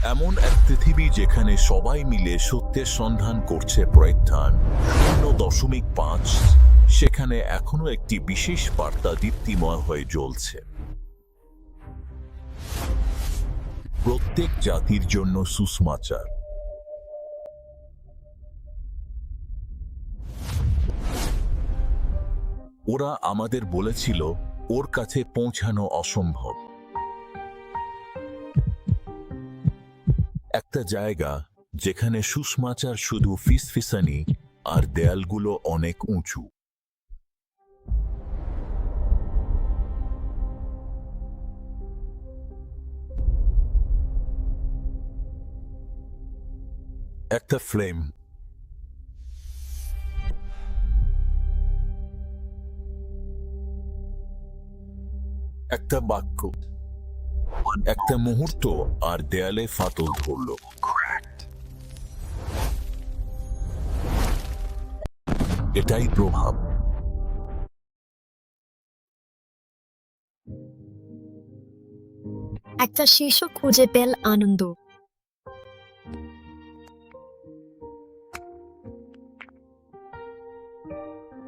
এমন এক পৃথিবী যেখানে সবাই মিলে সত্যের সন্ধান করছে প্রত্যান 0.5, সেখানে এখনো একটি বিশেষ বার্তা দীপ্তিময় হয়ে জ্বলছে। প্রত্যেক জাতির জন্য সুসমাচার। ওরা আমাদের বলেছিল ওর কাছে পৌঁছানো অসম্ভব। একটা জায়গা যেখানে সুসমাচার শুধু ফিসফিসানি আর দেয়ালগুলো অনেক উঁচু। একটা ফ্লেম, একটা বাক্য, একটা মুহূর্ত, আর দেয়ালে ফাটল ধরল। এটাই প্রভাব। একটা শীর্ষ খুঁজে পেল আনন্দ।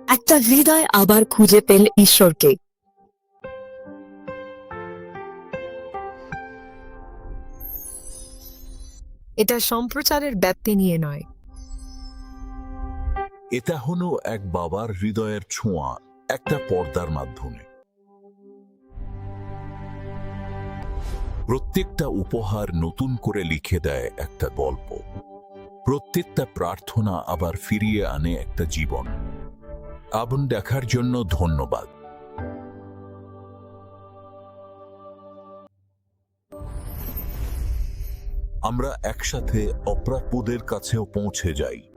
একটা হৃদয় আবার খুঁজে পেল ঈশ্বরকে। এটা সম্প্রচারের ব্যাপ্তি নিয়ে নয়, এটা হলো এক বাবার হৃদয়ের ছোঁয়া একটা পর্দার মাধ্যমে। প্রত্যেকটা উপহার নতুন করে লিখে দেয় একটা গল্প। প্রত্যেকটা প্রার্থনা আবার ফিরিয়ে আনে একটা জীবন। আবন দেখার জন্য ধন্যবাদ। আমরা একসাথে অপ্রাপ্যদের কাছেও পৌঁছে যাই।